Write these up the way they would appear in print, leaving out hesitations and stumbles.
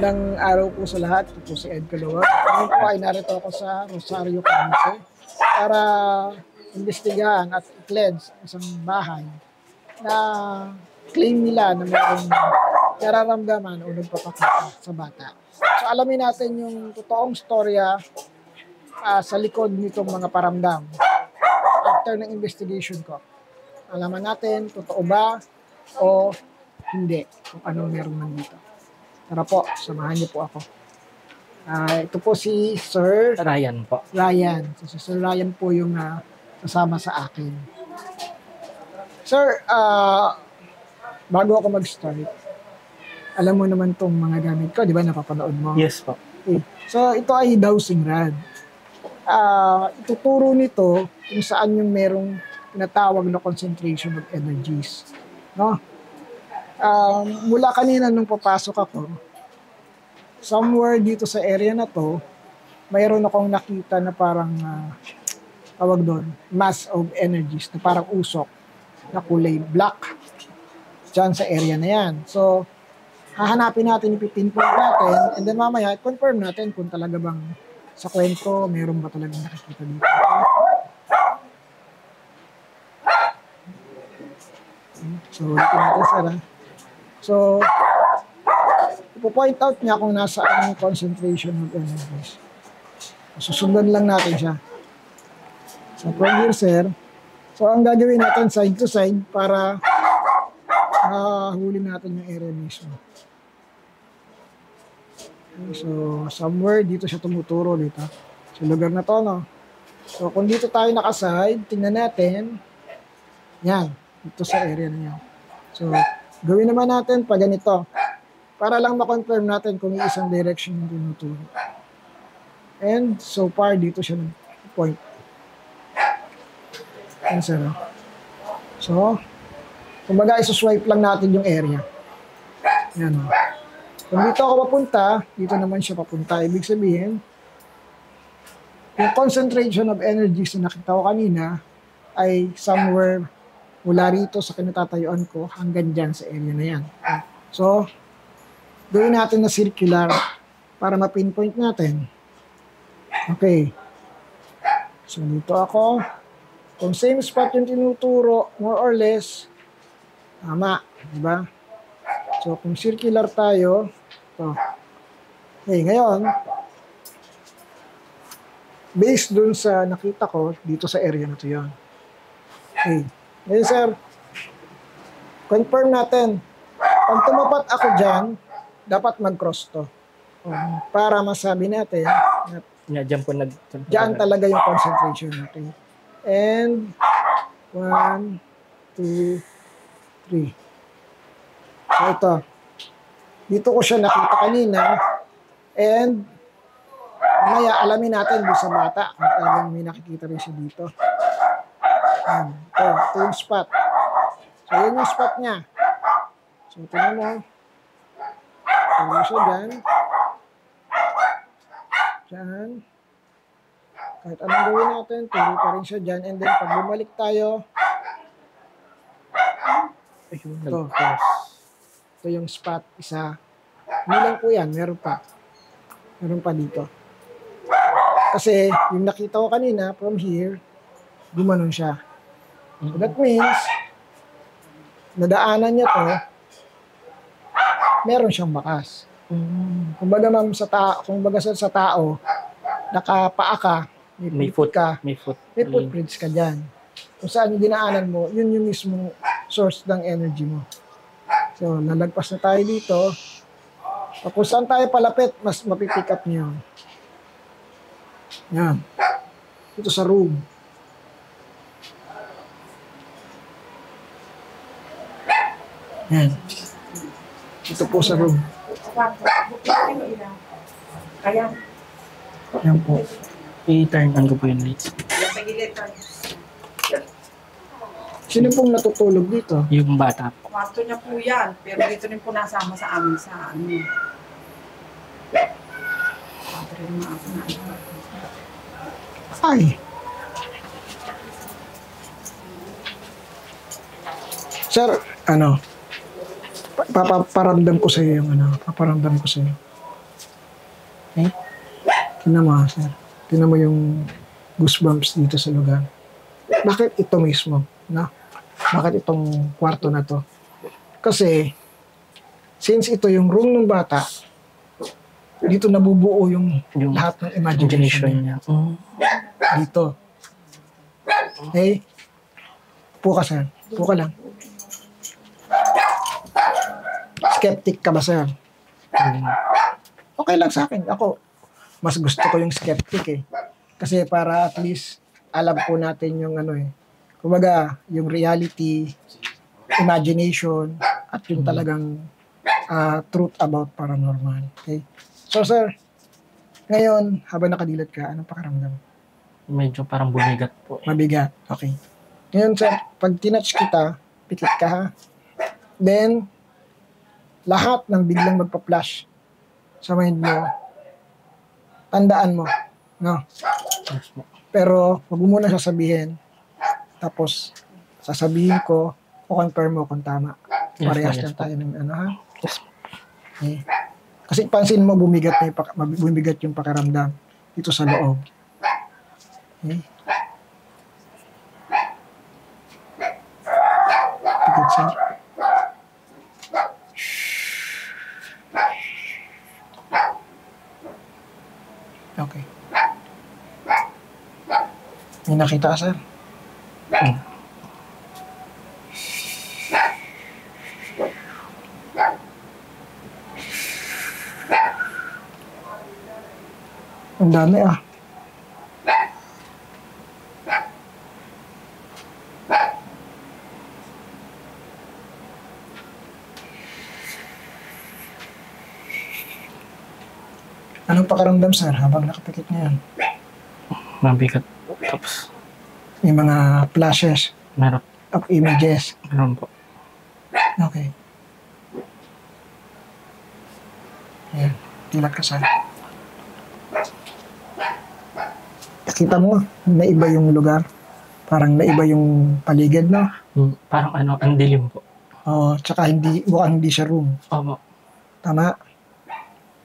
Magandang araw po sa lahat. Ito po si Ed Calawag. Ngayon po ay narito ako sa Rosario Cavite para imbestigahan at i-cleanse ang isang bahay na claim nila na mayroong nararamdaman o nagpapakita sa bata. So alamin natin yung totoong storya sa likod nitong mga paramdam. After ng investigation ko, alaman natin totoo ba o hindi kung anong meron nandito. Tara po, samahan niyo po ako. Ito po si Sir Ryan po. Ryan. So, si Sir Ryan po yung kasama sa akin. Sir, bago ako mag-start, alam mo naman tong mga gamit ko, di ba? Napapanood mo? Yes po. Okay. So, ito ay dowsing rod. Ituturo nito kung saan yung merong tinatawag na concentration of energies. No? Mula kanina nung papasok ako, somewhere dito sa area na to, mayroon akong nakita na parang, tawag doon, mass of energies, na parang usok, na kulay black, dyan sa area na yan. So, hahanapin natin, ipipinpoint natin, and then mamaya, confirm natin kung talaga bang sa kwento, mayroon ba talagang nakikita dito. So, dito natin, sir, So, ipo-point out niya kung nasaan yung concentration of energies. Susundan lang natin siya. So, from here, sir. So, ang gagawin natin, side to side, para huli natin yung area mismo. Okay, so, somewhere, dito siya tumuturo dito. Sa lugar na to, no? So, kung dito tayo nakaside, tingnan natin. Yan, dito sa area na yan. So, gawin naman natin pa ganito. Para lang ma-confirm natin kung yung isang direction yung tinuturo. And so far, dito siya nag-point. Yan, sir. So, kumbaga, isuswipe lang natin yung area. Yan. Kung dito ako papunta, dito naman siya papunta. Ibig sabihin, yung concentration of energies na nakita ko kanina ay somewhere mula rito sa kinatatayuan ko hanggang dyan sa area na yan. So, gawin natin na circular para ma-pinpoint natin. Okay. So, dito ako. Kung same spot yung tinuturo, more or less, tama. Diba? So, kung circular tayo, ito. Okay, ngayon, based dun sa nakita ko, dito sa area na ito yan. Okay. Ngayon, sir, confirm natin. Pag tumapat ako dyan, dapat mag-cross to. Para masabi natin na Diyan po dyan talaga yung concentration natin. And 1, 2, 3. So ito. Dito ko siya nakita kanina. And mamaya alamin natin doon sa bata kung talagang may nakikita rin siya dito. Ito yung spot. So, yun yung spot niya. So, tingnan mo. Turo siya dyan. Dyan. Kahit anong gawin natin, turo pa rin siya dyan. And then, pag bumalik tayo, ito yung spot. Isa. Hindi lang po yan. Meron pa. Meron pa dito. Kasi, yung nakita ko kanina, from here, gumanon siya. So that means, nadaanan niya to, meron siyang bakas. Kumbaga ma'am, kumbaga sa tao, nakapaa ka, may foot ka, may footprints ka dyan. Kung saan yung dinaanan mo, yun yung mismo source ng energy mo. So, nalagpas na tayo dito. Kung saan tayo palapit, mas mapipick up niyo. Yan. Ito sa room. Yan. Ito po sa room. Yan po. I-turn on ko po yung lights. Sino pong natutulog dito? Yung bata po. Kwarto niya po yan. Pero dito rin po nasama sa amin sa ano. Ay. Sir, paparamdam ko sa iyo yung paparamdam ko sa iyo. Okay? Tingnan mo, sir. Tingnan mo yung goosebumps dito sa lugar. Bakit ito mismo? No? Bakit itong kwarto na to? Kasi, since ito yung room ng bata, dito nabubuo yung Yung lahat ng imagination niya. niya. Dito. Okay? Upo ka, sir. Upo ka lang. Skeptic ka ba, sir? Okay lang sa akin. Ako, mas gusto ko yung skeptic eh. Kasi para at least alam po natin yung ano eh. Kumbaga, yung reality, imagination, at yung talagang truth about paranormal. Okay? So, sir, ngayon, habang nakadilat ka, anong pakiramdam? Medyo parang bumigat po. Mabigat. Okay. Ngayon, sir, pag tinouch kita, pikit ka ha. Then, lahat ng biglang magpa-flash sa mind mo, tandaan mo. No? Yes po. Pero, wag mo muna sasabihin. Tapos, sasabihin ko, confirm mo kung tama. Yes, Parehas yes, lang tayo ng ano ha. Yes. Okay. Kasi pansin mo, bumigat yung pakiramdam dito sa loob. Okay. Pikit, sir. Okay. May nakita ka, sir? Ang dami ah. Anong pakiramdam, sir, habang nakapikit niyan? Mabigat po. Tapos, May mga flashes meron of images. po. Okay. Ayan. Tilat ka, sir. Nakita mo, naiba yung lugar. Parang naiba yung paligid, no? Parang ano, ang dilim po. Oo, tsaka mukhang hindi siya room. Opo. Tama?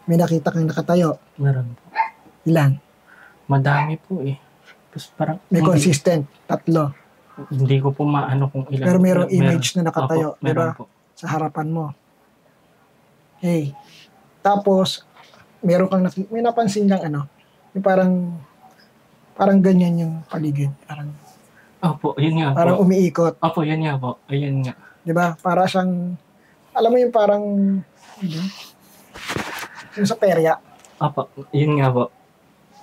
May nakita kang nakatayo. Meron po. Ilan? Madami po eh. Tapos parang May consistent. 3. hindi ko po maano kung ilan. Pero merong image na nakatayo, Opo, meron diba? po. Sa harapan mo. Okay. Tapos, meron kang may napansin kang ano, yung parang ganyan yung paligid. Opo, yun nga Parang po. umiikot. Opo, yun nga po. Ayun nga. Di ba? Para siyang, alam mo yung parang, yung sa perya. Opo, yun nga po.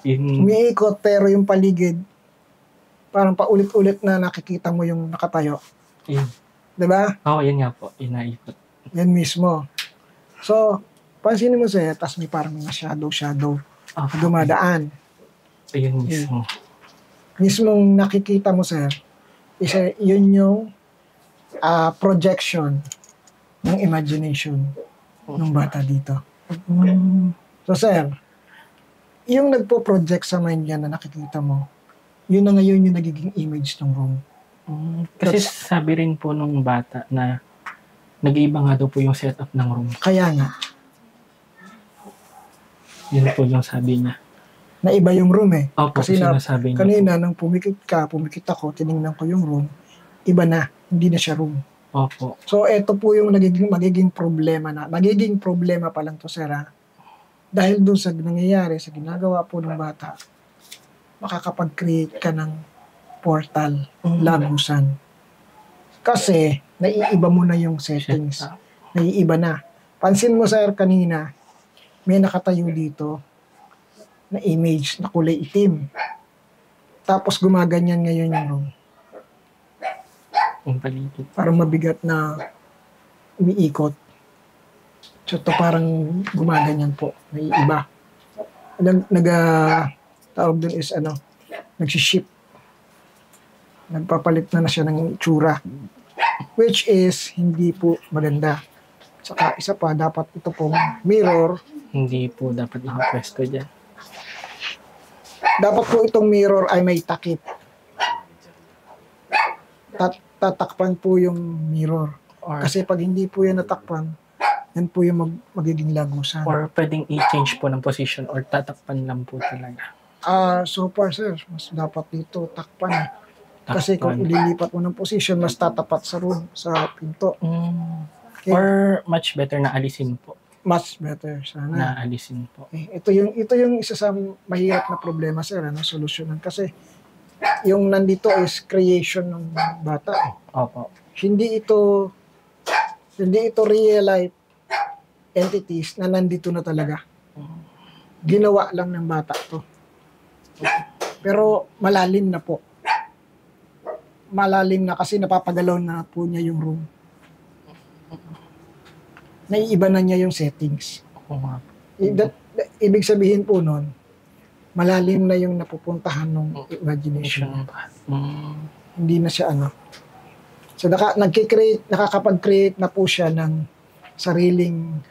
Yun, Umiikot pero yung paligid, parang paulit-ulit na nakikita mo yung nakatayo. yun. Di ba? Oo, yun nga po. Inaikot. Yan mismo. So, pansinin mo sa'yo, tas may parang mga shadow Opo, dumadaan. ayun mismo. Mismong nakikita mo, sir, isa yun yung projection ng imagination ng bata dito. So, sir, yung nagpo-project sa mind niya na nakikita mo, yun na ngayon yung nagiging image ng room. Kasi sabi rin po nung bata na nag-iiba nga daw po yung setup ng room. Kaya nga, Yun po yung sabi niya. na iba yung room eh. Opo, Kasi sinasabi niya kanina, nang pumikit ako, tinignan ko yung room, iba na, hindi na siya room. po. Opo. So, eto po yung magiging problema na. Magiging problema pa lang to, sir, ha? Dahil doon sa nangyayari, sa ginagawa po ng bata, makakapag-create ka ng portal, lagusan. Kasi, naiiba mo na yung settings. Naiiba na. Pansin mo, sir, kanina, may nakatayo dito na image na kulay itim. Tapos, gumaganyan ngayon yung room. Yung paligid. Parang mabigat na umiikot. So, ito parang gumaganyan po. May iba. Tawag dun is nagsiship. Nagpapalit na siya ng itsura. Which is, hindi po maganda. Saka, isa pa, dapat ito pong mirror. Hindi po dapat nakapwesto dyan. Dapat po itong mirror ay may takip. Tatakpan po yung mirror. Or, Kasi pag hindi po yan natakpan, yan po yung magiging lagusan. Or pwedeng i-change po ng position or tatakpan lang po talaga. So far, sir, mas dapat dito takpan. Kasi kung Takpan. ililipat mo ng position, mas tatapat sa room, sa pinto. Okay. Or much better na alisin po. Mas better sana. Na alisin po. Ito yung isa sa mahirap na problema, sir, solusyonan. Kasi yung nandito is creation ng bata. Opo. Hindi ito real life entities na nandito na talaga. Ginawa lang ng bata to. Pero malalim na po. Malalim na kasi napapagalaw na po niya yung room. Naiiba na niya yung settings. Oo nga. Ibig sabihin po nun, malalim na yung napupuntahan ng imagination. Hindi na siya So nakakapag-create na po siya ng sariling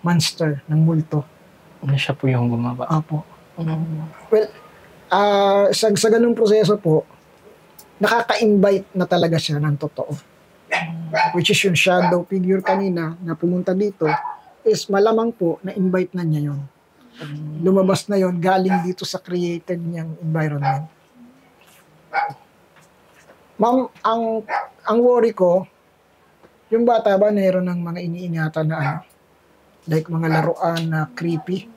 monster ng multo. Ano siya po yung gumawa? Apo. Well, sa ganung proseso po, nakaka-invite na talaga siya ng totoo. Which is yung shadow figure kanina na pumunta dito is malamang po na-invite na niya yon. Lumabas na yon galing dito sa created niyang environment. Ma'am, ang worry ko, yung bata ba mayroon ng mga iniingatan na like mga laruan na creepy?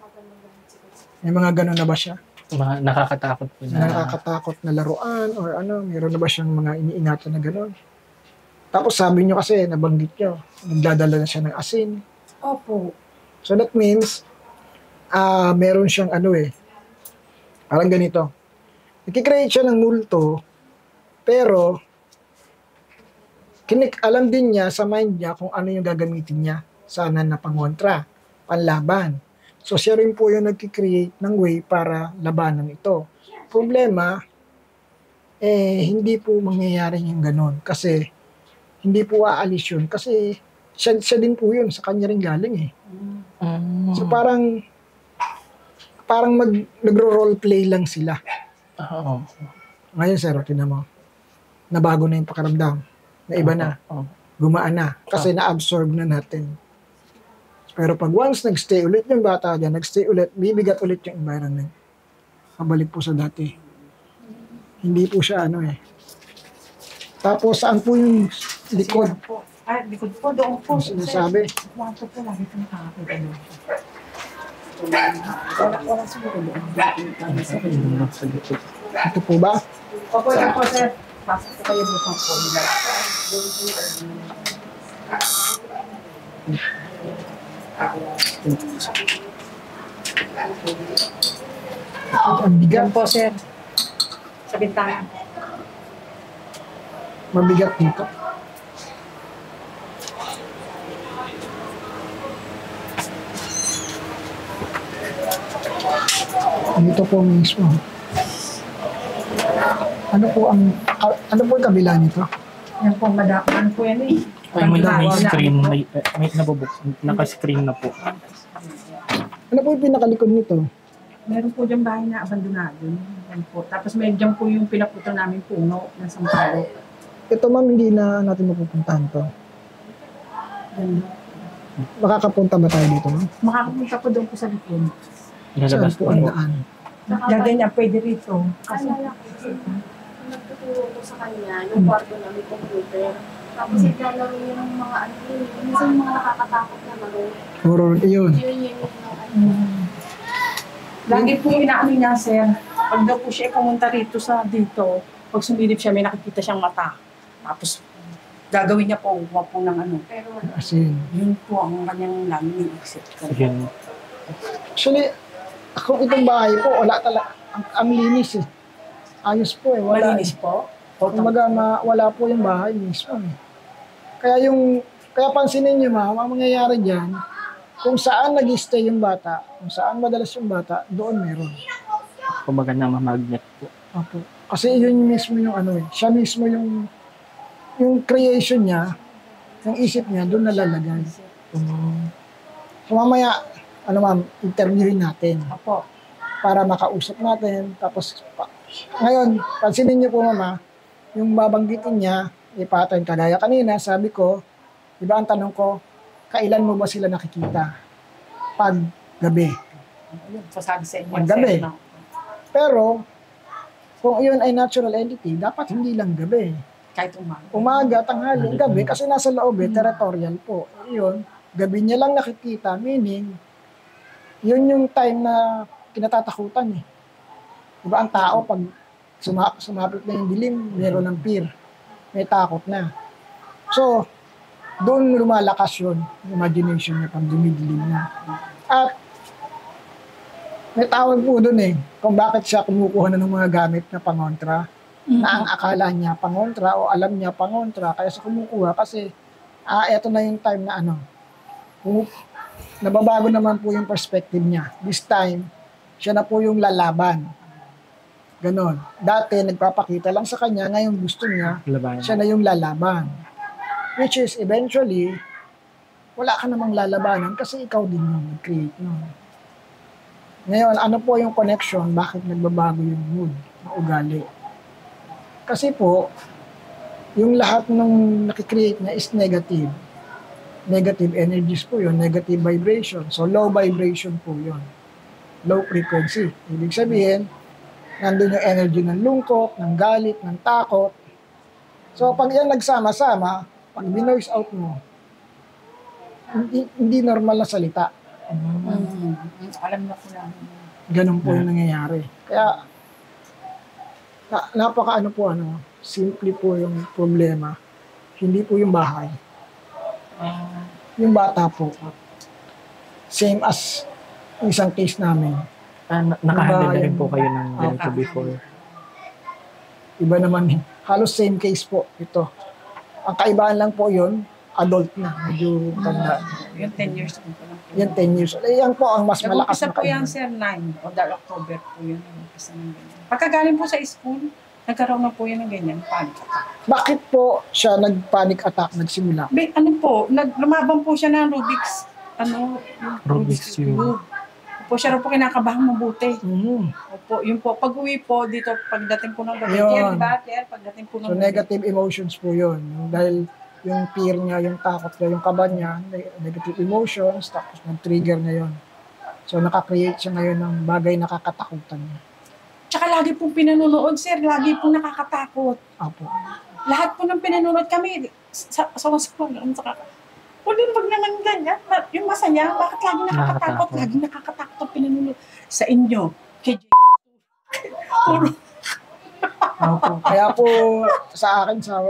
May mga ganun na ba siya? Nakakatakot po na. Nakakatakot na laruan or mayroon na ba siyang mga iniingatan na ganun? Tapos sabi nyo kasi, nabanggit nyo, nagdadala na siya ng asin. Opo. So that means, meron siyang parang ganito. Nagkikreate siya ng multo, pero alam din niya sa mind niya kung ano yung gagamitin niya sana na pangontra, panlaban. So siya rin po yung nagkikreate ng way para labanan ito. Problema, hindi po mangyayari yung ganun kasi hindi po aalis yun kasi siya din po yun, sa kanya rin galing So parang nagro-roleplay lang sila. Oo. Ngayon sir, tinan mo, nabago na yung pakiramdam, na iba na, gumaan na, kasi na-absorb na natin. Pero pag once nag-stay ulit yung bata dyan, nag-stay ulit, bibigat ulit yung environment. Pabalik po sa dati. Hindi po siya Tapos saan po yung likod? Likod po, doon po. Ang sinasabi. Wala po, lagi ko nakakakita doon. Wala siguro doon. Ito po ba? Opo, yan po, sir. Pasok po kayo doon po. Ang bigat. Yan po, sir. Sa bintana. Mabigat dito. Dito po mismo. Ano po yung kabila nito? Yan po, madakan po yan May screen, may nabubuksan, naka-screen na po. Ano po yung pinakalikod nito? Meron po dyan bahay na abandonado. Yan po. Tapos may dyan po yung pinaputo namin puno ng sampalo. Ito ma'am, hindi na natin mapupuntahan to. Yan. Makakapunta ba tayo dito ma'am? Makakapunta po doon po sa likod. Saan Lalabas po po ang po. daan? Lagay niya, pwede rito. Kasi Alala ko kasi, nagtuturo ko sa kanya, yung kwarto na may computer. Tapos naglalaro yun ng mga minsan yung mga nakakatakot na laro. Horror, yun. Yun yung lagi po inaano niya, sir. Pag daw po siya pumunta rito dito, pag sumilip siya, may nakikita siyang mata. Tapos, gagawin niya po, huwag po ng pero As in, Yun po ang kanyang lagi exit. Sige. actually, ako itong bahay po, wala talaga. Ang linis Ayos po wala. Malinis po. Kumbaga, wala po yung bahay mismo Kaya pansinin niyo ma'am, ang mangyayari dyan, kung saan nag-stay yung bata, kung saan madalas yung bata, doon meron. Kumbaga na magnet po. Opo. Kasi yun mismo yung siya mismo yung creation niya, yung isip niya, doon nalalagay. So mamaya, ma'am, interviewin natin Apo. para makausap natin. Tapos, ngayon, pansinin niyo po mama, yung babanggitin niya, pattern kagaya kanina, sabi ko, di ba ang tanong ko, kailan mo ba sila nakikita? Pag gabi. Yun, sasabi sa inyo, Pag gabi. sir, na, Pero, kung yun ay natural entity, dapat hindi lang gabi. kahit umaga. Umaga, tanghali, gabi, kasi nasa loob territorial po. Yun, gabi niya lang nakikita, meaning, yun yung time na kinatatakutan eh. Diba ang tao, pag sumapit na yung dilim, meron ng fear. May takot na. So, doon lumalakas yun, yung imagination niya pag dumidilim na. At, may tawag po doon eh, kung bakit siya kumukuha na ng mga gamit na pangontra, na ang akala niya pangontra o alam niya pangontra, kaya sa kumukuha kasi, eto na yung time na nababago naman po yung perspective niya. This time, siya na po yung lalaban. Ganon. Dati, nagpapakita lang sa kanya, ngayon gusto niya, Labanan. siya na yung lalaban. Which is, eventually, wala ka namang lalabanan kasi ikaw din yung nag-create nun. Ngayon, ano po yung connection? Bakit nagbabago yung mood, na ugali? Kasi po, yung lahat ng nakikreate na is negative. Negative energies po yun, negative vibration. So, low vibration po yun. Low frequency. Ibig sabihin, nandun yung energy ng lungkot, ng galit, ng takot. So, pag yan nagsama-sama, pag binoise out mo, hindi normal na salita. Alam na po namin. Ganun po yung nangyayari. Kaya, napaka simple po yung problema. Hindi po yung bahay. Yung bata po. Same as yung isang case namin. Nakahandle na rin po kayo ng Ah, ganito before. Iba naman, halos same case po ito. Ang kaibahan lang po yun, adult na, medyo tanda. Yung 10 years old pa lang po. Yan 10 years old. Yan po ang mas malakas Nag-umpisa na po yan, kaibahan. sir, 9 o dahil October po yun. Nag-umpisa ng ganyan. Pagkagaling po sa school, nagkaroon na po yan ng ganyan, panic attack. Bakit po siya nag-panic attack, nagsimula? Ano po, lumaban po siya ng Rubik's, yung Rubik's Cube. Opo, siya rin po kinakabahan mabuti. Mhm. Opo, yun po, pag-uwi po dito, pagdating po ng gabi, Ayun. Jer, diba, Jer? Pagdating po ng So negative emotions po yun. Dahil yung fear niya, yung takot niya, yung kaba niya, negative emotions, tapos nag-trigger na yun. So nakakreate siya ngayon ng bagay na kakatakutan niya. Tsaka lagi pong pinanonood, sir, lagi pong nakakatakot. Apo. Lahat po ng pinanonood kami, sa Wag naman ganyan. Yung masaya, bakit lagi nakakatakot? Nakakatakot. Lagi nakakatakot ang pinanonood. Sa inyo, kay Puro. Apo. Kaya po sa akin, sa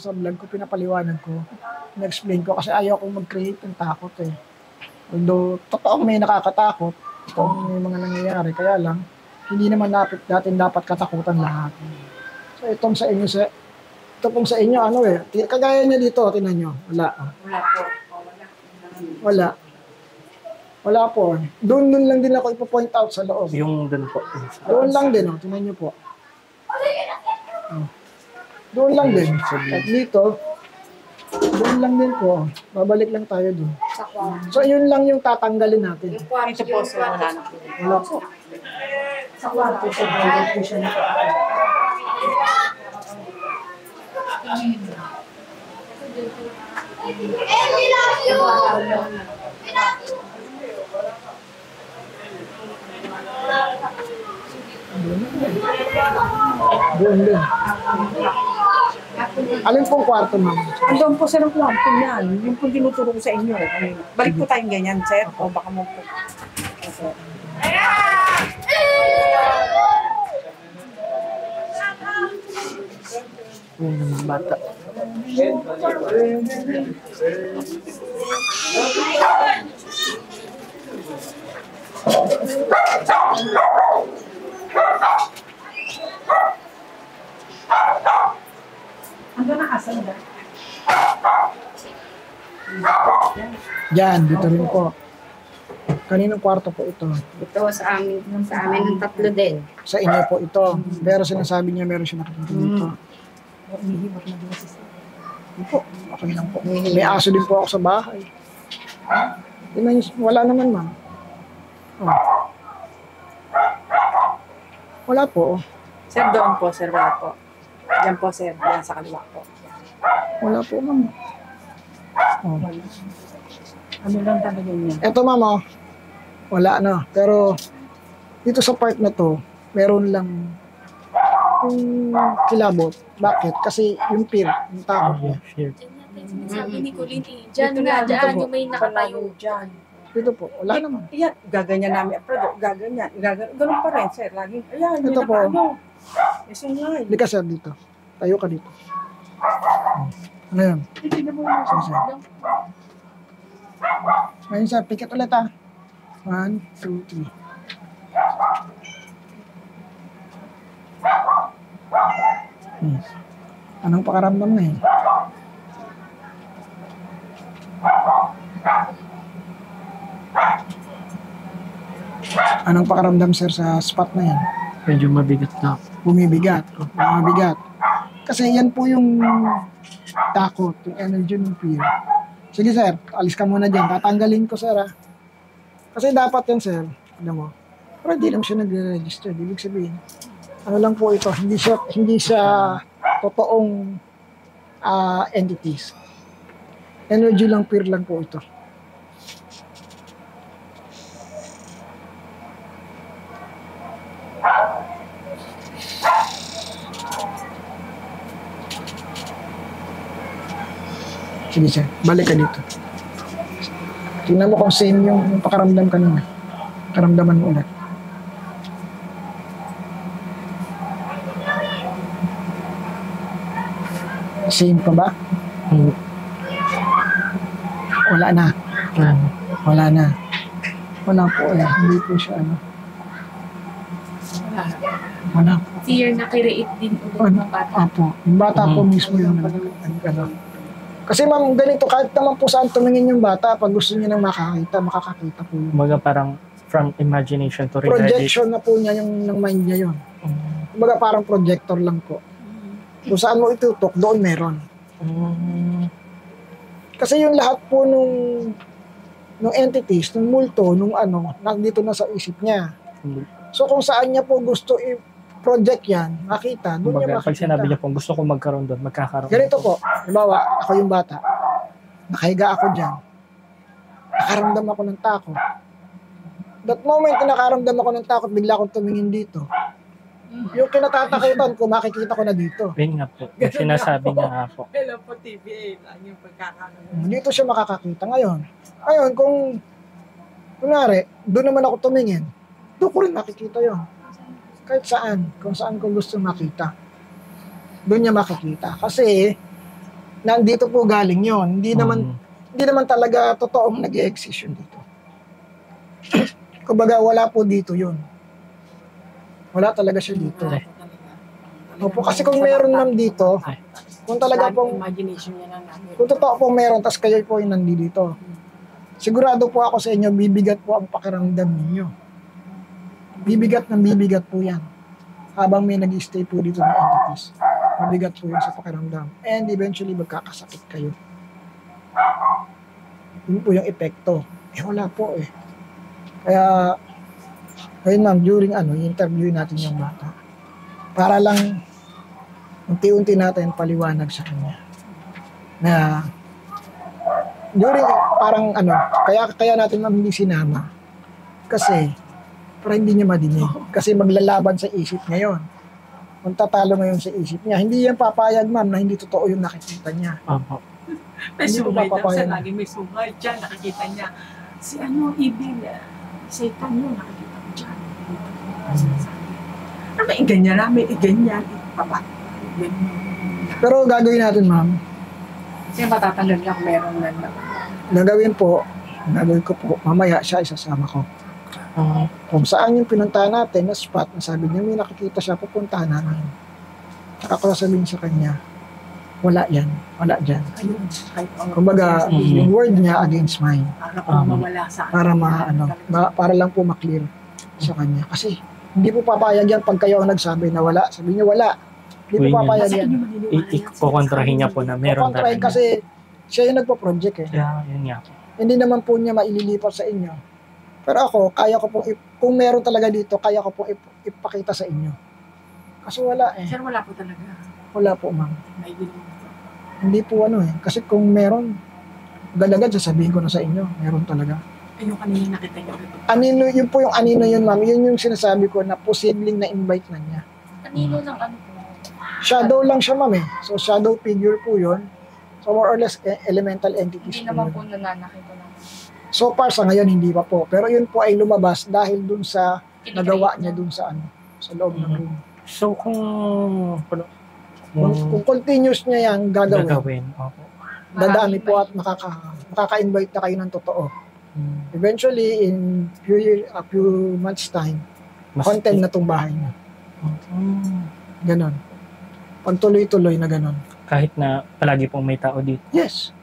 vlog ko, pinapaliwanag ko, na-explain ko kasi ayaw kong mag-create ng takot eh. Although, totoong may nakakatakot, totoong may mga nangyayari, kaya lang, hindi naman natin dapat katakutan lahat. So itong sa inyo, ito pong sa inyo, kagaya niya dito, tinan nyo, wala. Wala po. Wala. Wala po. Doon lang din ako ipo-point out sa loob. Yung dun po. Doon lang din, tingnan nyo po. Doon lang din. At dito, doon lang din po. Babalik lang tayo doon. So, yun lang yung tatanggalin natin. Ito po, sir, wala na po. Wala po. Sa kwarto, sir, wala po siya na. Doon din. Alin pong kwarto, ma'am? Andun po, sir, ang kwarto niyan. Yung po tinuturo ko sa inyo. Balik po tayong ganyan, sir. O baka mo po. Sir. Yung mga bata. Andun na asan ba? Diyan, dito rin po. Kaninong kwarto po ito? Ito sa amin ng tatlo din. Sa inyo po ito. Pero sinasabi niya meron siya nakikita dito. Hindi po. Okay lang po. May aso din po ako sa bahay. Wala naman, ma'am. Oh. Wala po. Sir, doon po, sir, wala po. Diyan po, sir. Diyan sa kaliwa po. Wala po, ma'am. Oh. Ano lang talaga niya. Eto ma'am, oh. Wala na. Pero dito sa part na to, meron lang yung kilabot. Bakit? Kasi yung pier, yung takot niya. Fear. Diyan natin sinasabi ni Colleen eh. Diyan Dito nga, na, dito dyan po. yung may nakatayo. Dyan. Dito po, wala naman. Ayan, gaganyan namin. Pero gaganyan. Ganun pa rin, sir. Laging, ayan, Ito yun po. na ano. May sungay. Hindi ka sir dito. Tayo ka dito. Ano yun? Tignan mo Sige, yung sir. Ngayon sir, pikit ulit ah. 1, 2, 3. Anong pakaramdam na eh? Anong pakaramdam sir sa spot na yan? Medyo mabigat na. Bumibigat. Bumibigat. Kasi yan po yung takot, yung energy ng fear. Sige sir, alis ka muna dyan. Tatanggalin ko sir ah. Kasi dapat yan sir. Alam mo. Pero hindi lang siya nagre-register. Ibig sabihin, ano lang po ito, hindi siya totoong entities. Energy lang, fear lang po ito. Sige sir, balik ka dito. Tingnan mo kung same yung pakaramdam kanina. Karamdaman mo ulit. Same pa ba? Hmm. Wala na. Ano? Wala na. Wala po eh. Hindi po siya ano. Wala po. Fear na create din ulit ng bata. Apo. Yung bata po mismo yung ano. Kasi ma'am, ganito, kahit naman po saan tumingin yung bata, pag gusto niya nang makakakita po yun. Kumbaga parang from imagination to reality. Projection na po niya yung ng mind niya yun. Kumbaga parang projector lang po. Kung saan mo itutok, doon meron. Kasi yung lahat po nung entities, nung multo, nung ano, nandito na sa isip niya. So kung saan niya po gusto i-project yan, makita, doon niya Kumbaga, pag makikita. sinabi niya po, gusto ko magkaroon doon, magkakaroon. Ganito po, halimbawa, ako yung bata, nakahiga ako dyan, nakaramdam ako ng takot. That moment na nakaramdam ako ng takot, bigla akong tumingin dito. Yung kinatatakutan ko, makikita ko na dito. Yun nga po. Yung sinasabi niya nga po. Hello po, TVA lang yung pagkakaroon. Dito siya makakakita ngayon. Ngayon, kung kunwari, doon naman ako tumingin, doon ko rin makikita yon. Kahit saan, kung saan ko gusto makita. Doon niya makikita. Kasi, nandito po galing yon. Hindi naman talaga totoong nag-e-exist yun dito. Kumbaga, wala po dito yun. Wala talaga siya dito. Opo, kasi kung meron man dito, kung talaga pong, Imagination niya lang namin. kung totoo pong meron, tas kayo po yung nandito. Sigurado po ako sa inyo, bibigat po ang pakiramdam ninyo. Bibigat po yan. Habang may nag-stay po dito ng entities. Mabigat po yan sa pakiramdam. And eventually, magkakasakit kayo. Yun po yung epekto. Wala po eh. Kaya, ngayon ma'am, during interview natin yung bata. Para lang, unti-unti natin paliwanag sa kanya. Na, during, parang kaya natin ma'am hindi sinama. Kasi, para hindi niya madinig. Kasi maglalaban sa isip niya yun. Kung tatalo ngayon sa isip niya, hindi yan papayag ma'am na hindi totoo yung nakikita niya. Opo. May Hindi ko sungay daw papapayag. siya. Lagi may sungay dyan. Nakikita niya. Si Ibig, Satan yun. Nakikita ko dyan. May ganyan na. May ganyan. Pero gagawin natin ma'am, Kasi matatanggal lang meron na. gagawin ko po, mamaya siya isasama ko. Kung saan yung pinuntahan natin na spot, na sabi niya may nakikita siya, pupuntahan namin. Saka ko sasabihin sa kanya, wala yan, wala dyan. Ayun. Kumbaga, yung word niya against mine. Para kung mawala sa Para para lang po maklear sa kanya. Kasi hindi po papayag yan pag kayo ang nagsabi na wala. Sabi niyo wala. Hindi po Uy, papayag Kasi yan. hindi maniniwala yan. Kukontrahin niya po na meron Kontrahin talaga. kasi siya yung nagpo-project eh. Yeah, yun nga po. Hindi naman po niya maililipat sa inyo. Pero ako, kaya ko po, kung meron talaga dito, kaya ko po ipakita sa inyo. Kasi wala eh. Sir, wala po talaga. Wala po ma'am. May ginawa. Hindi po Kasi kung meron, Agad-agad sasabihin ko na sa inyo, meron talaga. Ay, yung kanina nakita niyo. Anino, yun po yung anino yun, ma'am. Yun yung sinasabi ko na posibleng na-invite na niya. Kanino lang ano po? Shadow lang siya, ma'am eh. So, shadow figure po yun. So, more or less, elemental entities Hindi po naman yun. po nananakita naman. So far, sa ngayon, hindi pa po. Pero yun po ay lumabas dahil dun sa nagawa niya dun sa ano, sa loob ng room. So, kung Kung continuous niya yan gagawin, opo. dadami po at makaka-invite na kayo ng totoo. Eventually, in a few months time, content na tong bahay niya. Ganon. Pagtuloy-tuloy na ganon. Kahit na palagi pong may tao dito. Yes.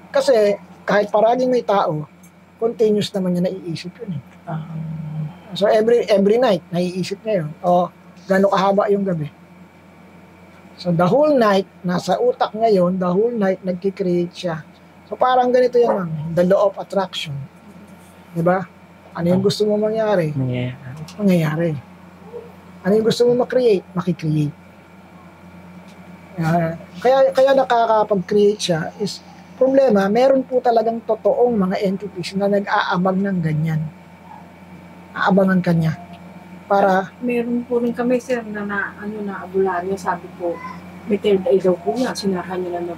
Kasi, kahit paraging may tao, continuous naman niya naiisip yun eh. So, every night, naiisip niya yun. O, gano'ng kahaba yung gabi. So, the whole night, nasa utak niya yun, the whole night, nagkikreate siya. So, parang ganito yan, ma'am. The law of attraction. Diba? Ano yung gusto mo mangyari? Mangyayari. Ano yung gusto mo makreate? Makikreate. Kaya nakakapag-create siya is, problema, meron po talagang totoong mga entities na nag-aabag ng ganyan. Aabangan kanya. Para, Meron po rin kami, sir, na abularyo, sabi po, may third eye daw po yan, sinarhan na daw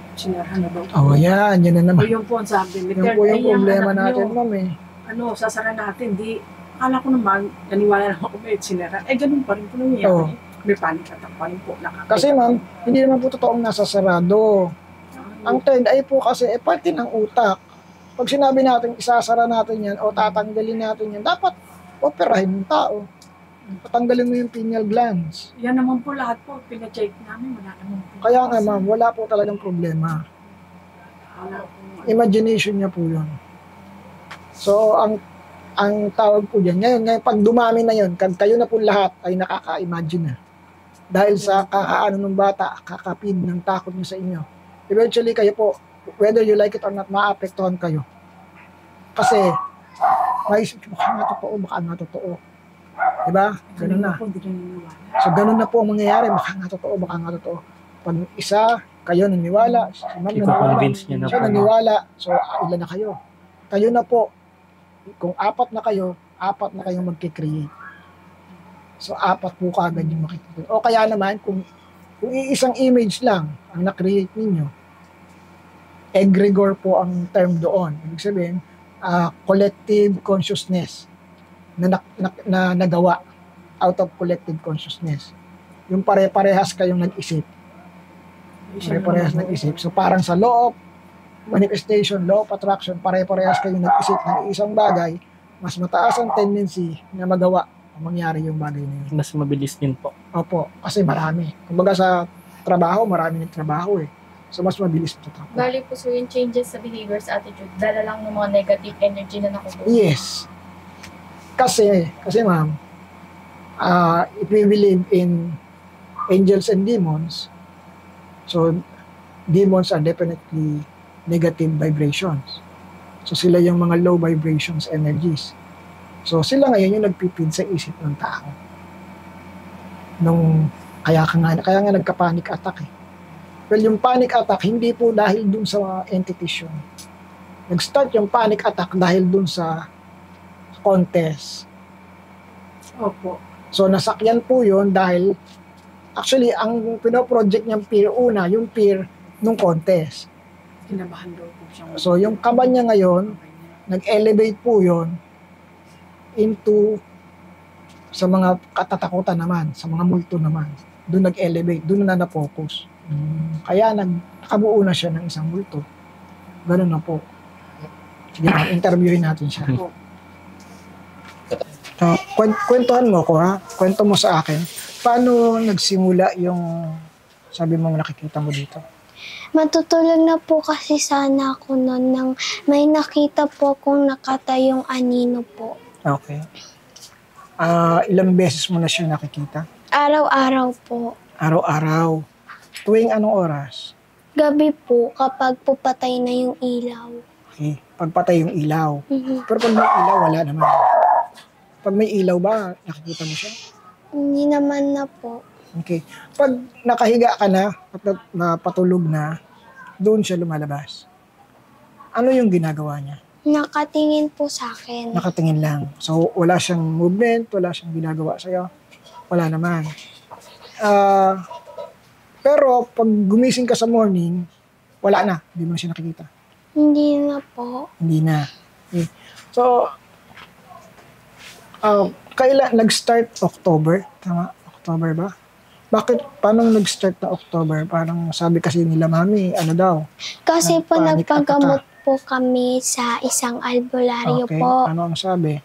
po. yan na O naman. yun po ang sabi, may Yan third po eye yung yung problema anak natin, nyo. ma'am eh. Sasara natin, akala ko naman, naniwala naman ako may sinara. Ganun pa rin po nangyayari. Oo. May panic attack pa rin po. Kasi ma'am, hindi naman po totoong nasa sarado. Ang third eye po kasi, parte ng utak. Pag sinabi natin, isasara natin yan o tatanggalin natin yan, dapat operahin ng tao. Patanggalin mo yung pineal glands. Yan naman po lahat po, pina-check namin, wala naman po. Kaya nga ma'am, wala po talagang problema. Wala po. Imagination niya po yun. So, ang tawag po dyan, ngayon, pag dumami na yun, kayo na po lahat ay nakaka-imagine na. Dahil sa kakaano ng bata, kakapid ng takot niya sa inyo. Eventually, kayo po, whether you like it or not, maapektuhan kayo. Kasi, maisip ko, baka nga totoo. Diba? Ganun na. Po, hindi na niniwala. So, ganun na po ang mangyayari. Baka nga totoo. Pag isa, kayo naniwala, si ma'am naniwala, I-convince niya na siya po. naniwala, so ilan na kayo? Kayo na po. Kung apat na kayong magkikreate. So, apat po kaagad yung makikita. O kaya naman, kung iisang image lang ang na-create ninyo, egregore po ang term doon. Ibig sabihin, collective consciousness na nagawa out of collective consciousness. Yung pare-parehas kayong nag-isip. Pare-parehas nag-isip. So, parang sa law of manifestation, law of attraction, pare-parehas kayong nag-isip ng isang bagay, mas mataas ang tendency na magawa o mangyari yung bagay na yun. Mas mabilis din po. Opo, kasi marami. Kumbaga sa trabaho, marami nagtrabaho eh. So, mas mabilis ito. Bali po so yung changes sa behaviors, attitude, dala lang ng mga negative energy na nakuha. Yes. Kasi ma'am, if we believe in angels and demons, so demons are definitely negative vibrations. So sila yung mga low vibrations energies. So sila ngayon yung nagpipid sa isip ng tao. Kaya nga nagka-panic attack eh. Well, yung panic attack, hindi po dahil dun sa entities yun. Nag-start yung panic attack dahil dun sa contest. Opo. So, nasakyan po yun dahil actually, ang pinoproject niyang fear una, yung fear nung contest. Kinabahan daw po siya. So, yung kaban niya ngayon, nag-elevate po yun into sa mga katatakutan naman, sa mga multo naman. Doon nag-elevate, doon na na-focus. Kaya nakabuo na siya ng isang multo. Ganun na po. Sige, interviewin natin siya. Kwentuhan mo ko ha. Kwento mo sa akin. Paano nagsimula yung sabi mong nakikita mo dito? Matutulog na po kasi sana ako noon nang may nakita po akong nakatayong anino po. Okay. Ilang beses mo na siya nakikita? Araw-araw po. Araw-araw. Tuwing anong oras? Gabi po kapag pupatay na yung ilaw. Okay. Pagpatay yung ilaw. Mhm. Pero pag may ilaw, wala naman. Pag may ilaw ba, nakikita mo siya? Hindi naman na po. Okay. Pag nakahiga ka na at napatulog na, doon siya lumalabas. Ano yung ginagawa niya? Nakatingin po sa akin. Nakatingin lang. So, wala siyang movement, wala siyang ginagawa sa'yo. Wala naman. Pero, pag gumising ka sa morning, wala na. Hindi mo na siya nakikita. Hindi na po. Hindi na. Okay. So, kailan nag-start October? Tama? October ba? Bakit? Paano nag-start na October? Parang sabi kasi nila, mami, ano daw? Kasi po Nagpanic nagpagamot po kami sa isang albularyo Okay. po. Ano ang sabi?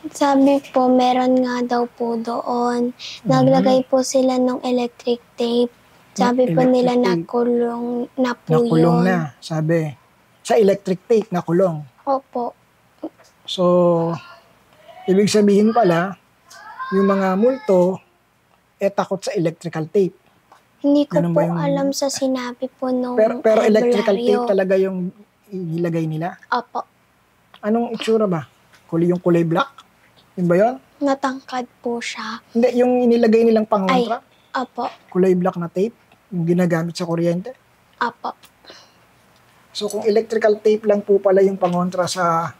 Sabi po, meron nga daw po doon. Naglagay po sila ng electric tape. Sabi po Electric nila tape. nakulong na po Nakulong yun. na, sabi. Sa electric tape, nakulong. Opo. So, ibig sabihin pala, yung mga multo, takot sa electrical tape. Hindi ko Ganun po ba yung- alam sa sinabi po nung Pero electrical albularyo. tape talaga yung ilagay nila. Opo. Anong itsura ba? Yung kulay black? Yun ba yun? Natangkad po siya. Hindi, yung inilagay nilang pangontra, Opo. kulay black na tape, yung ginagamit sa kuryente. Opo. So, kung electrical tape lang po pala yung pangontra sa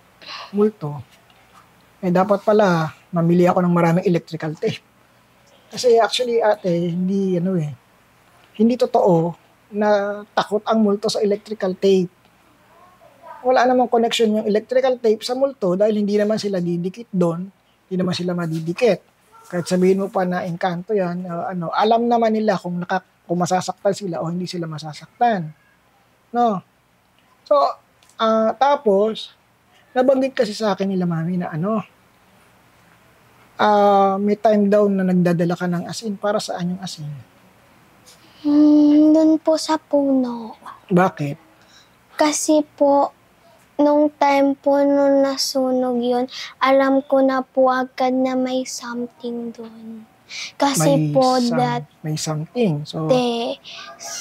multo, dapat pala mamili ako ng maraming electrical tape. Kasi actually, ate, hindi totoo na takot ang multo sa electrical tape. Wala namang connection yung electrical tape sa multo dahil hindi naman sila didikit doon, hindi naman sila madidikit. Kahit sabihin mo pa na engkanto yan, alam naman nila kung masasaktan sila o hindi sila masasaktan. No? So, tapos, nabanggit kasi sa akin nila mami na may time daw na nagdadala ka ng asin. Para saan yung asin? Doon po sa puno. Bakit? Kasi po, nung time po nung nasunog yun, alam ko na po agad na may something doon. Kasi May something. So,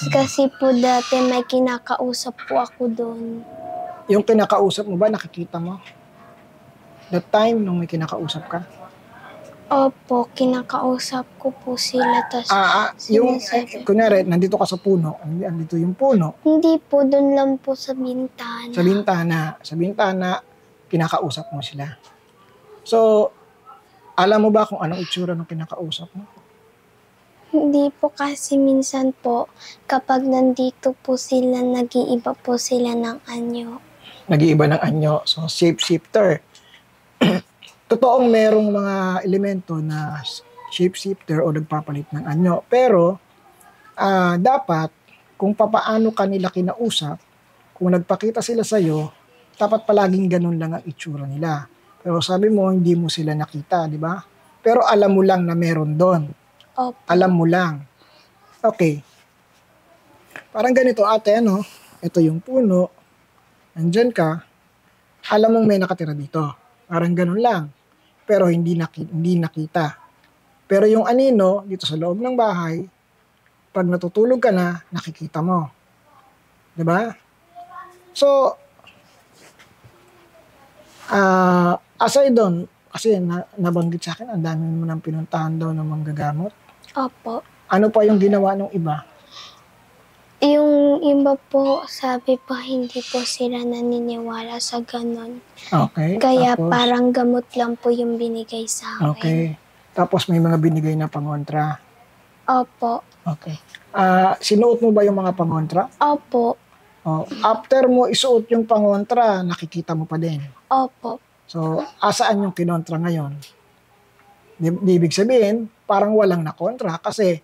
kasi po dati may kinakausap po ako doon. yung kinakausap mo ba, nakikita mo? That time, nung may kinakausap ka? Opo, kinakausap ko po sila. Tas, Kunyari, nandito ka sa puno, andito yung puno, hindi po, doon lang po sa bintana. sa bintana, kinakausap mo sila. So, alam mo ba kung anong itsura ng kinakausap mo? Hindi po kasi minsan po, kapag nandito po sila, nag-iiba po sila ng anyo. Nag-iiba ng anyo. So, shapeshifter. Totoong merong mga elemento na shapeshifter o nagpapalit ng anyo. Pero, dapat, kung papaano kanila kinausap, kung nagpakita sila sa'yo, dapat palaging ganun lang ang itsura nila. Pero sabi mo, hindi mo sila nakita, di ba? Pero alam mo lang na meron doon. Opo. Alam mo lang. Okay. Parang ganito, ate, ito yung puno. Nandyan ka. Alam mong may nakatira dito. Parang ganun lang. Pero hindi nakita. Pero yung anino, dito sa loob ng bahay, pag natutulog ka na, nakikita mo. Diba? So, aside doon, kasi nabanggit sa akin, ang dami mo nang pinuntahan daw ng manggagamot. Opo. Ano pa yung ginawa ng iba? Yung iba po, sabi pa hindi po sila naniniwala sa ganun. Okay. Kaya tapos, parang gamot lang po yung binigay sa akin. okay. Tapos may mga binigay na pangontra. Opo. Okay. Sinuot mo ba yung mga pangontra? Opo. After mo isuot yung pangontra, nakikita mo pa din. Opo. So, asaan yung kinontra ngayon? Ibig sabihin, parang walang nakontra. Kasi,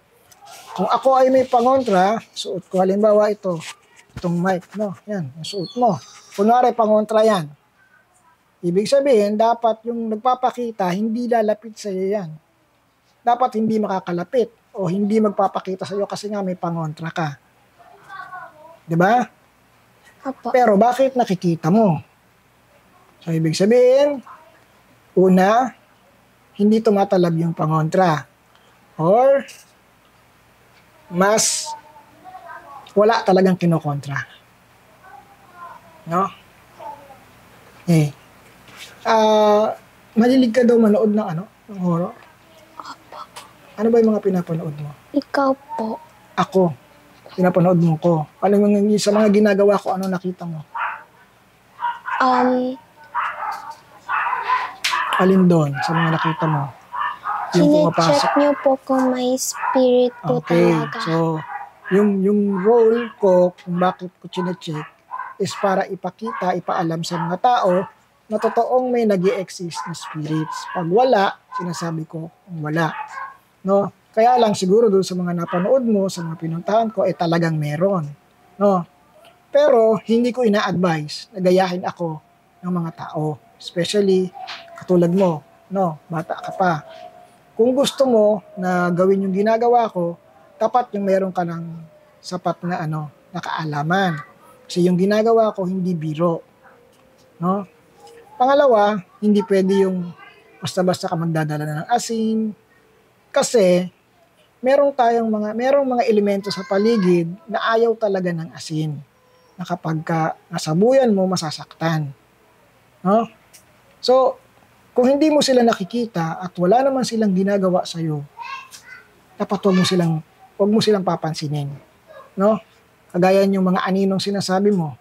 kung ako ay may pangontra, suot ko, halimbawa itong mic, yan, suot mo. Kunwari, pangontra yan. Ibig sabihin, dapat yung nagpapakita, hindi lalapit sa iyo yan. Dapat hindi makakalapit o hindi magpapakita sa iyo kasi nga may pangontra ka. Diba? Opo. Pero bakit nakikita mo? So, ibig sabihin, una, hindi tumatalab yung pangontra. Or, mas wala talagang kinokontra. No? Malilig ka daw manood ng ng horror? Opo. Ano ba yung mga pinapanood mo? Ikaw po. Ako, pinapanood mo ko. Alam mo, sa mga ginagawa ko, ano nakita mo? Alin doon sa mga nakita mo? Yung pumapasok. Chine-check niyo po kung may spirit po Okay, talaga. so yung role ko kung bakit ko chine-check is para ipakita, ipaalam sa mga tao na totoong may nag-i-exist na spirits. Pag wala, sinasabi ko wala. No? Kaya lang siguro doon sa mga napanood mo, sa mga pinuntahan ko, talagang meron. No? Pero hindi ko ina-advise na gayahin ako ng mga tao. Especially katulad mo, no? Bata ka pa. Kung gusto mo na gawin yung ginagawa ko, dapat yung meron ka ng sapat na na kaalaman. Kasi yung ginagawa ko hindi biro. No? Pangalawa, hindi pwede yung basta-basta ka magdadala ng asin. Kasi merong mga elemento sa paligid na ayaw talaga ng asin. Na kapag nasabuyan mo, masasaktan. No? So, kung hindi mo sila nakikita at wala naman silang ginagawa sa'yo, dapat huwag mo silang papansinin. No? Kagaya yung mga aninong sinasabi mo.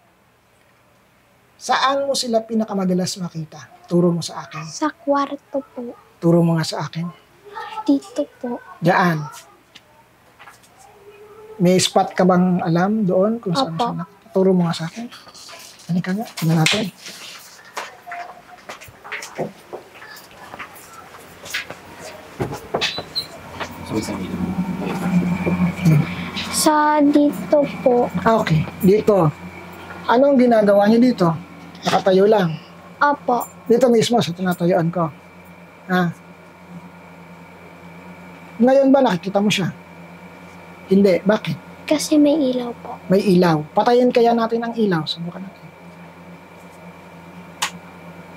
Saan mo sila pinakamadalas makita? Turo mo sa akin. Sa kwarto po. Turo mo nga sa akin. Dito po. Diyan. May spot ka bang alam doon kung saan Opo. siya nakita? Turo mo nga sa akin. Ano ka nga? Tingnan natin. Sa dito po. Okay. Dito. Anong ginagawa niyo dito? Nakatayo lang. Opo. Dito mismo sa tinatayuan ko. Ngayon ba nakikita mo siya? Hindi. Bakit? Kasi may ilaw po. May ilaw. Patayin kaya natin ang ilaw. Subukan natin.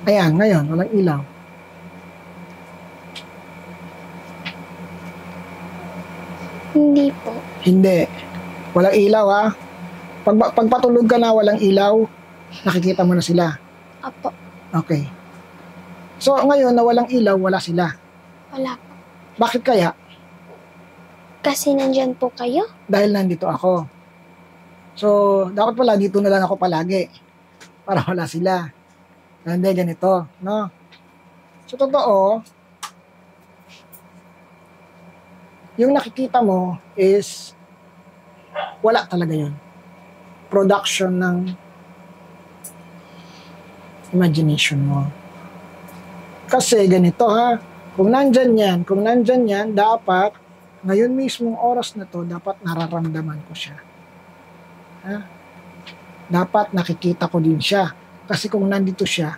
Ayan, ngayon, walang ilaw. Hindi po. Hindi. Walang ilaw ha. Pag patulog ka na walang ilaw, nakikita mo na sila. Opo. Okay. So ngayon na walang ilaw, wala sila. Wala po. Bakit kaya? Kasi nandyan po kayo. Dahil nandito ako. So, dapat pala dito na lang ako palagi. Para wala sila. Hindi, ganito. No? So, totoo, yung nakikita mo is wala talaga yun. Production ng imagination mo. Kasi ganito ha, kung nandyan yan, dapat ngayon mismong oras na to, dapat nararamdaman ko siya. Ha? Dapat nakikita ko din siya. Kasi kung nandito siya,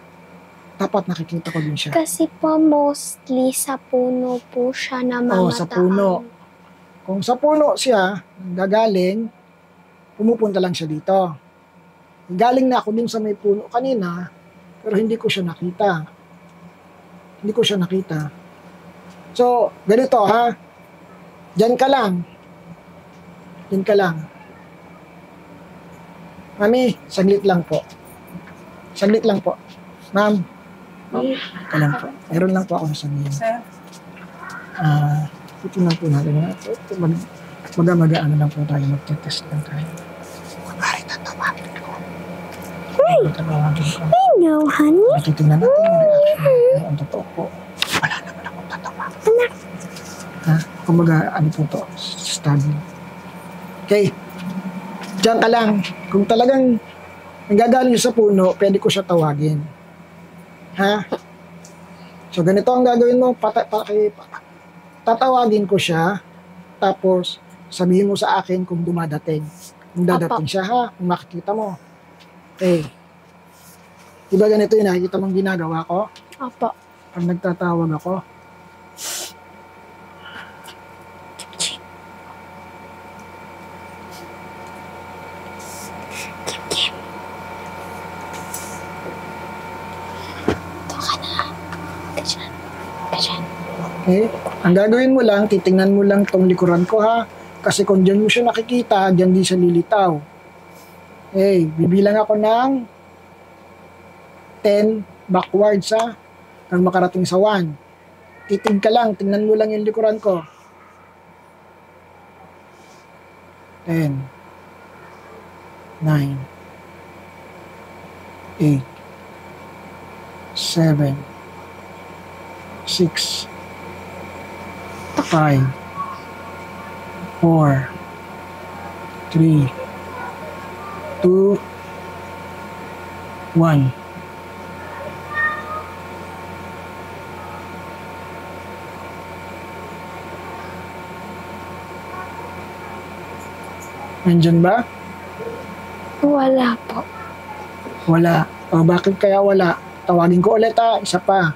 dapat nakikita ko din siya. Kasi po mostly sa puno po siya na mamataan. Sa puno. Kung sa puno siya, gagaling, pumupunta lang siya dito. Galing na ako din sa may puno kanina, pero hindi ko siya nakita. So, ganito ha, Diyan ka lang. Mami, saglit lang po. Ma'am, ka lang po. Meron lang po ako sabihin. Sir, Tingnan po natin. Maga-ano lang po tayo. Magte-test lang tayo. Kunwari, tatawagin ko. I know, honey. Tingnan natin yung reaction. Ang totoo po. Wala naman akong tatawagin. Kumbaga, ano po to? Study. Okay. Diyan ka lang. Kung talagang nanggagaling sa puno, pwede ko siya tawagin. Ha? So, ganito ang gagawin mo. Tatawagin ko siya. Tapos, sabihin mo sa akin kung dumadating. Kung dadating siya, ha? Kung makikita mo. Okay. Diba ganito yung nakikita mong ginagawa ko? Opo. Pag nagtatawag ako, okay? Ang gagawin mo lang, titingnan mo lang tong likuran ko ha. Kasi kung dyan mo siya nakikita, dyan di siya lilitaw. Okay, bibilang ako ng 10 backwards ha. Hanggang makarating sa 1. Titig ka lang, tingnan mo lang yung likuran ko. 10, 9, 8, 7, 6, 5, 4, 3, 2, 1. Nandyan ba? Wala po. Wala. O bakit kaya wala? Tawagin ko ulit isa pa.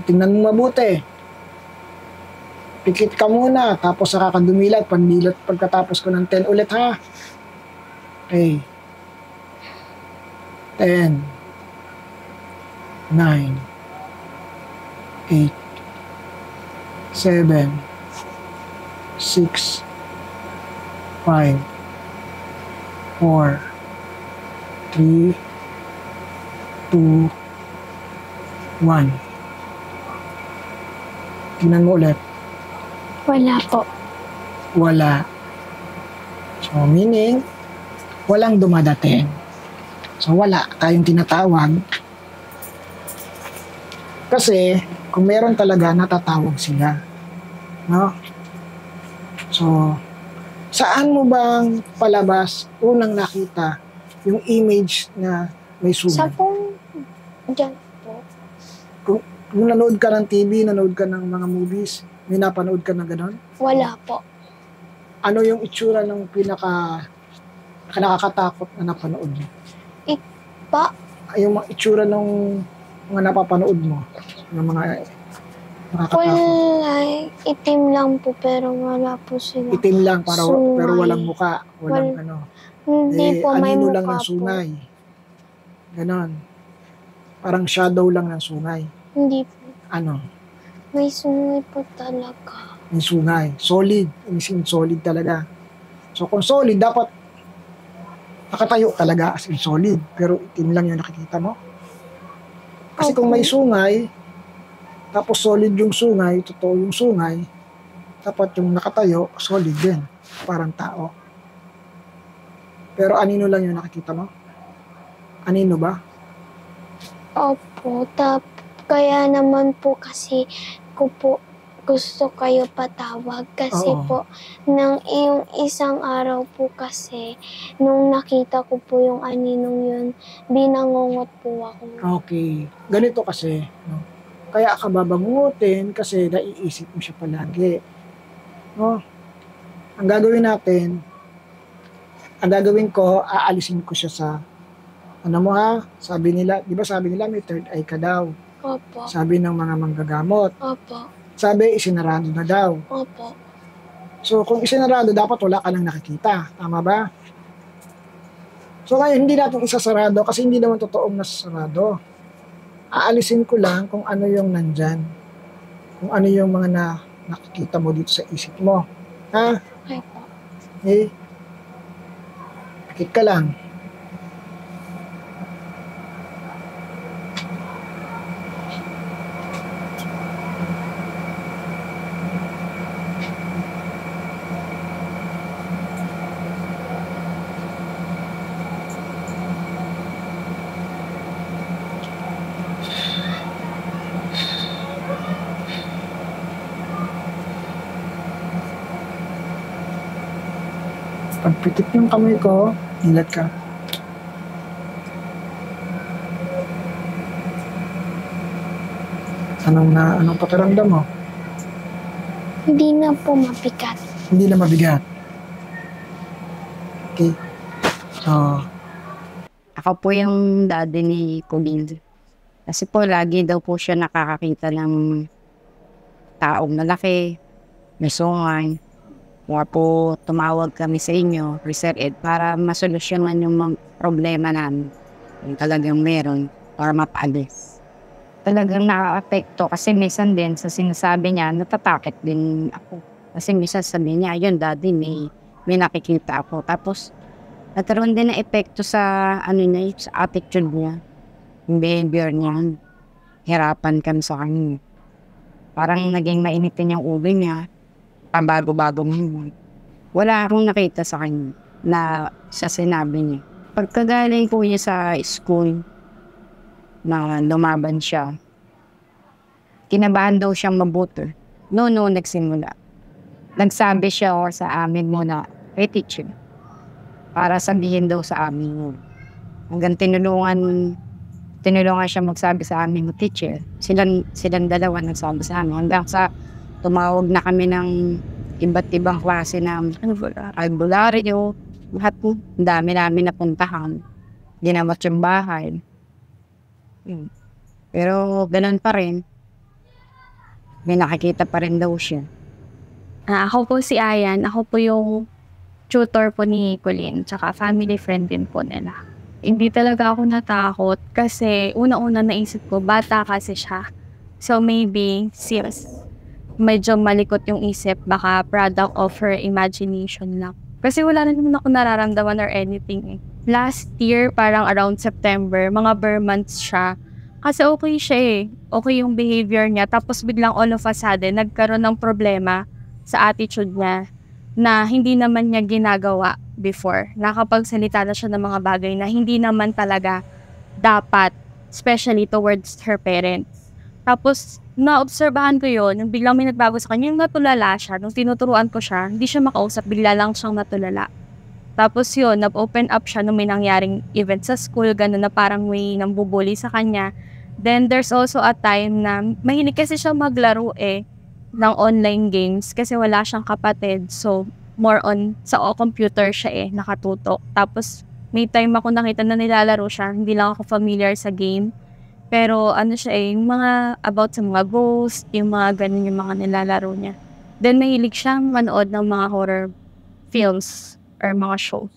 Tingnan mo mabuti. Pikit ka muna, tapos saka ka dumilat, pandilat pagkatapos ko ng 10 ulit ha. Okay. 10, 9, 8, 7, 6, 5, 4, 3, 2, 1. Tingnan mo ulit. Wala po. Wala. So, meaning, walang dumadating. So, wala tayong tinatawag. Kasi, kung meron talaga, natatawag sila. No? So, saan mo bang palabas unang nakita yung image na may Sa sugat? phone, dyan po. Kung nanood ka ng TV, nanood ka ng mga movies, may napanood ka na gano'n? Wala po. Ano yung itsura ng nakakatakot na napanood mo? Pa, Yung mga itsura ng mga napapanood mo? Ng mga nakakatakot? kulay itim lang po pero wala po sila. Itim lang, Sungay. pero walang muka. Walang ano. Hindi po, may Anino lang mukha ng po. sungay. Ganon. Parang shadow lang ng sungay. Hindi po. Ano? May sungay po talaga. Yung sungay. Solid. Yung solid talaga. So kung solid, dapat nakatayo talaga as in solid. Pero itim lang yung nakikita mo. Kasi kung may sungay, tapos solid yung sungay, totoo yung sungay, dapat yung nakatayo, solid din. Parang tao. Pero anino lang yung nakikita mo? Anino ba? Opo, kaya naman po kasi ko po gusto kayo patawag kasi Oo. po nang yung isang araw po kasi nung nakita ko po yung aninong yun, binangungot po ako. Okay. Ganito kasi, no? Kaya ka babangutin kasi naiisip mo siya palagi. No? Ang gagawin ko, aalisin ko siya sa, ano mo ha, sabi nila, di ba sabi nila may third eye ka daw. Opo, Sabi ng mga manggagamot. opo, Sabi, isinarado na daw. opo. So, kung isinarado, dapat wala ka lang nakikita. Tama ba? So, ngayon, hindi natin isasarado kasi hindi naman totoong nasasarado. Aalisin ko lang kung ano yung nandyan. Kung ano yung mga nakikita mo dito sa isip mo. Ha? Okay po. Eh? Pikit ka lang. Pagpitik ng kamay ko, ilat ka. Anong pakiramdam mo? Hindi na po mabigat. Hindi na mabigat. Okay. So, Ako po yung daddy ni Colin. Kasi po lagi daw po siya nakakakita ng taong malaki, may sungay. Kaya po tumawag kami sa inyo, Sir Ed, para masolusyonan yung mga problema namin. Kung talagang meron, para mapaalis. Talagang nakaka-apekto kasi minsan din sa sinasabi niya, natatakot din ako. Kasi minsan sabi niya, ayun daddy, may nakikita ako. Tapos, nagkaroon din ng epekto sa, sa attitude niya. Yung behavior niya. Hirapan kami sa kanya. Parang naging mainitin yung ulo niya. Pabago-bago ngayon. Wala akong nakita sa kanya na sa sinabi niya. Pagkagaling po niya sa school, na lumaban siya. Kinabahan daw siyang mabuti. No, nagsimula. Nagsabi siya sa amin muna, hey teacher, para sabihin daw sa amin yun. Hanggang tinulungan siya magsabi sa amin, teacher. Silang dalawa nagsabi sa amin. Hanggang sa tumawag na kami ng iba't ibang klase ng albularyo. Lahat po, dami namin napuntahan. Ginamot yung bahay. Pero ganun pa rin. May nakikita pa rin daw siya. Ako po si Ayan. Ako po yung tutor po ni Colleen. Tsaka family friend din po nila. Hindi talaga ako natakot kasi una-una naisip ko, bata kasi siya. So maybe, since medyo malikot yung isip, baka product of her imagination lang. Kasi wala na naman ako nararamdaman or anything. Last year, parang around September, mga bare months siya. Kasi okay siya Okay yung behavior niya. Tapos biglang all of a sudden, nagkaroon ng problema sa attitude niya na hindi naman niya ginagawa before. Nakapagsalita na siya ng mga bagay na hindi naman talaga dapat, especially towards her parents. Tapos, naobserbahan ko yun, yung biglang may nagbago sa kanya, yung natulala siya, nung tinuturuan ko siya, hindi siya makausap, bigla lang siyang natulala. Tapos yun, nag-open up siya nung may nangyaring event sa school, gano'n na parang may nambubuli sa kanya. Then there's also a time na mahilig kasi siya maglaro ng online games kasi wala siyang kapatid. So, more on sa computer siya nakatutok. Tapos, may time ako nakita na nilalaro siya, hindi lang ako familiar sa game. Pero ano siya yung mga about sa mga ghost, yung mga ganun yung mga nilalaro niya. Then mahilig siyang manood ng mga horror films or mga shows.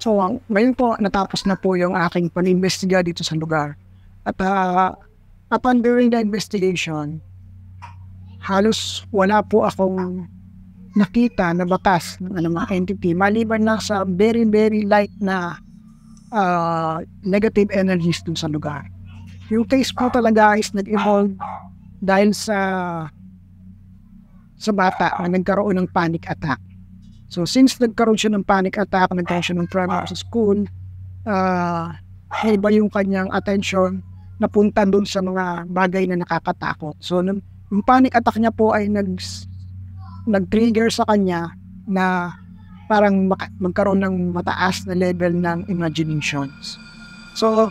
So, ngayon po, natapos na po yung aking pag-investiga dito sa lugar. At upon during the investigation, halos wala po akong nakita na bakas ng mga entity, maliban na sa very, very light na negative energies dun sa lugar. Yung case po talaga is nag-evolve dahil sa bata na nagkaroon ng panic attack. So since nagkaroon siya ng panic attack, nagkaroon siya ng trauma sa school, iba yung kanyang attention napunta dun sa mga bagay na nakakatakot. So yung panic attack niya po ay nag-trigger sa kanya na parang magkaroon ng mataas na level ng imaginations. So,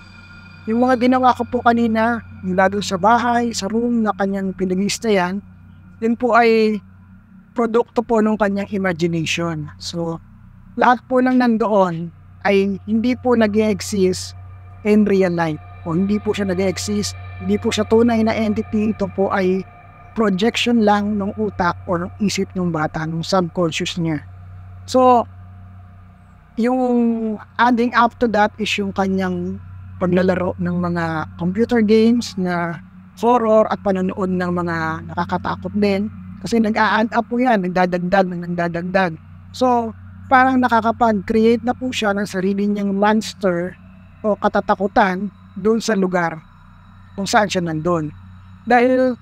yung mga ginawa ko po kanina, mula doon sa bahay, sa room na kanyang pinag-istayan, yun po ay produkto po ng kanyang imagination. So, lahat po lang nandoon ay hindi po nag-exist in real life. O hindi po siya nag-exist, hindi po siya tunay na entity. Ito po ay projection lang ng utak o ng isip ng bata, ng subconscious niya. So, yung adding up to that is yung kanyang paglalaro ng mga computer games na horror at panonood ng mga nakakatakot din. Kasi nag-a-add up po yan, nagdadagdag. So, parang nakakapag-create na po siya ng sarili niyang monster o katatakutan doon sa lugar kung saan siya nandun. Dahil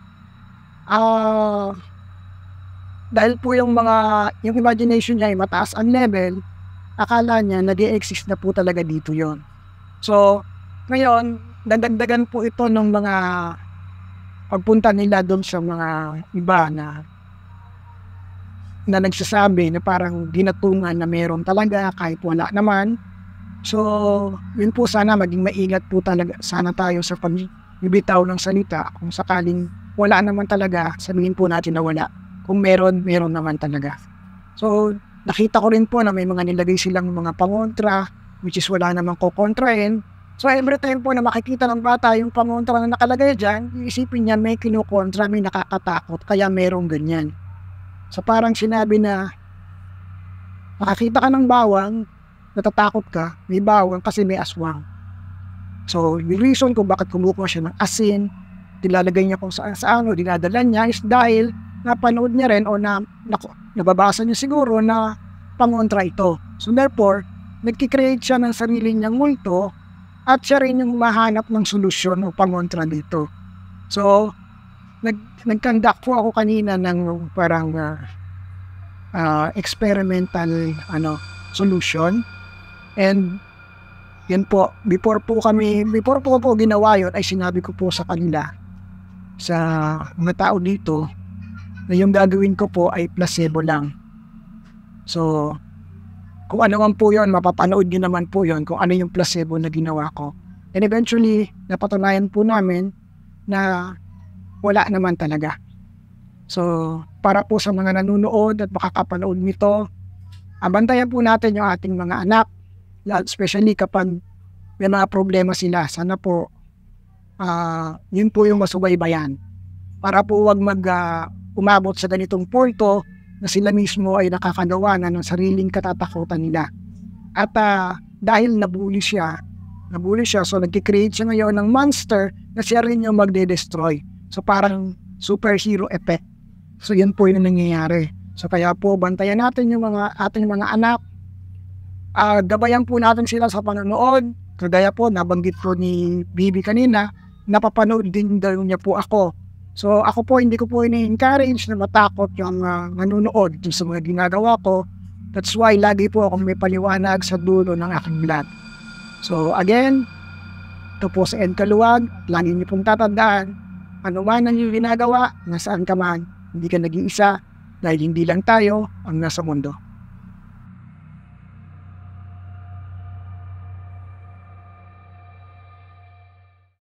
po yung imagination niya ay mataas ang level, akala niya nag-e-exist na po talaga dito yon. So, ngayon, dadagdagan po ito ng mga pagpunta nila doon sa mga iba na nagsasabi na parang ginatungan na meron talaga kahit wala naman. So, yun po sana maging maingat po talaga sana tayo sa pagbibitaw ng salita. Kung sakaling wala naman talaga, sabihin po natin na wala. Kung meron naman talaga. So, nakita ko rin po na may mga nilagay silang mga pangontra, which is wala namang kokontrain. So, every time po na makikita ng bata yung pangontra na nakalagay dyan, iisipin niya may kinukontra, may nakakatakot, kaya merong ganyan. So, parang sinabi na, makakita ka ng bawang, natatakot ka, may bawang kasi may aswang. So, yung reason kung bakit kumukuha siya ng asin, dilalagay niya kung saan o dinadala niya is dahil napanood niya rin o nababasa niya siguro na pangontra ito. So therefore, nagkikreate siya ng sarili niyang multo at siya rin yung mahanap ng solusyon o pangontra dito. So, nag-conduct po ako kanina ng parang experimental solution, and Yan po, before po po ginawa yun, ay sinabi ko po sa kanila, sa mga tao dito, na yung gagawin ko po ay placebo lang. So, kung ano man po yun, mapapanood nyo naman po yun, kung ano yung placebo na ginawa ko. And eventually, napatunayan po namin na wala naman talaga. So, para po sa mga nanonood at makakapanood nito, abantayan po natin yung ating mga anak, especially kapag may mga problema sila. Sana po, yun po yung masubaybayan. Para po wag umabot sa ganitong punto na sila mismo ay nakakagawa na ng sariling katatakutan nila. At dahil nabully siya, so nagkikreate siya ngayon ng monster na siya rin yung magde-destroy. So parang superhero effect. So yan po yung nangyayari. So kaya po bantayan natin yung ating mga anak. Gabayan po natin sila sa panonood. Kagaya po, nabanggit po ni Bibi kanina, napapanood din daw niya po ako. So ako po, hindi ko po ini-encourage na matakot yung nanonood sa mga ginagawa ko. That's why lagi po akong may paliwanag sa dulo ng aking vlog. So again, ito po sa Ed Kaluwag. Lagi niyo pong tatandaan, ano man ang iyong ginagawa, nasaan ka man, hindi ka nag-iisa dahil hindi lang tayo ang nasa mundo.